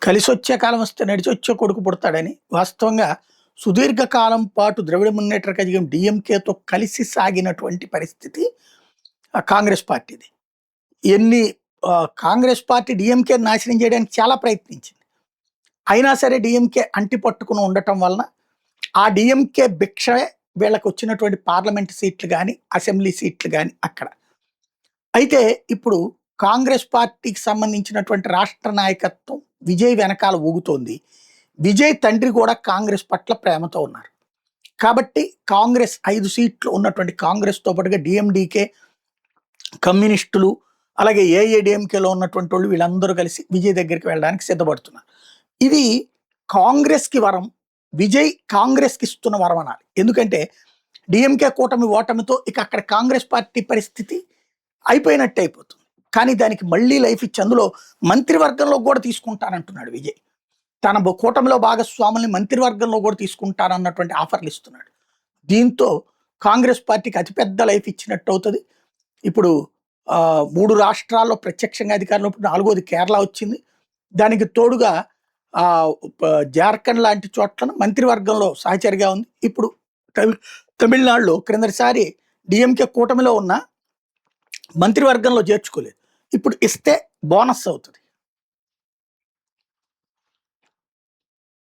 కలిసొచ్చే కాలం వస్తే నడిచొచ్చే కొడుకు పుడతాడని వాస్తవంగా సుదీర్ఘ కాలం పాటు ద్రవిడ మున్నేట్ర కజగం డిఎంకేతో కలిసి సాగినటువంటి పరిస్థితి కాంగ్రెస్ పార్టీది. ఎన్ని కాంగ్రెస్ పార్టీ డిఎంకే నాశనం చేయడానికి చాలా ప్రయత్నించింది. అయినా సరే డిఎంకే అంటి పట్టుకుని ఉండటం వలన ఆ డిఎంకే భిక్షే వీళ్ళకి వచ్చినటువంటి పార్లమెంట్ సీట్లు కానీ అసెంబ్లీ సీట్లు కానీ అక్కడ. అయితే ఇప్పుడు కాంగ్రెస్ పార్టీకి సంబంధించినటువంటి రాష్ట్ర నాయకత్వం విజయ్ వెనకాల ఊగుతోంది. విజయ్ తండ్రి కూడా కాంగ్రెస్ పట్ల ప్రేమతో ఉన్నారు. కాబట్టి కాంగ్రెస్ 5 సీట్లు ఉన్నటువంటి కాంగ్రెస్తో పాటుగా డిఎండికే, కమ్యూనిస్టులు, అలాగే ఏఐఏడిఎంకేలో ఉన్నటువంటి వాళ్ళు వీళ్ళందరూ కలిసి విజయ్ దగ్గరికి వెళ్ళడానికి సిద్ధపడుతున్నారు. ఇది కాంగ్రెస్కి వరం, విజయ్ కాంగ్రెస్కి ఇస్తున్న వరం అనాలి. ఎందుకంటే డిఎంకే కూటమి ఓటమితో ఇక అక్కడ కాంగ్రెస్ పార్టీ పరిస్థితి అయిపోయినట్టు అయిపోతుంది. కానీ దానికి మళ్ళీ లైఫ్ ఇచ్చి అందులో మంత్రివర్గంలో కూడా తీసుకుంటానంటున్నాడు విజయ్. తన కూటమిలో భాగస్వాముల్ని మంత్రివర్గంలో కూడా తీసుకుంటానన్నటువంటి ఆఫర్లు ఇస్తున్నాడు. దీంతో కాంగ్రెస్ పార్టీకి అతిపెద్ద లైఫ్ ఇచ్చినట్టు అవుతుంది. ఇప్పుడు 3 రాష్ట్రాల్లో ప్రత్యక్షంగా అధికారంలో 4వది కేరళ వచ్చింది. దానికి తోడుగా జార్ఖండ్ లాంటి చోట్ల మంత్రివర్గంలో సహచరిగా ఉంది. ఇప్పుడు తమిళనాడులో క్రిందటిసారి డిఎంకే కూటమిలో ఉన్న మంత్రివర్గంలో చేర్చుకోలేదు. ఇప్పుడు ఇస్తే బోనస్ అవుతుంది.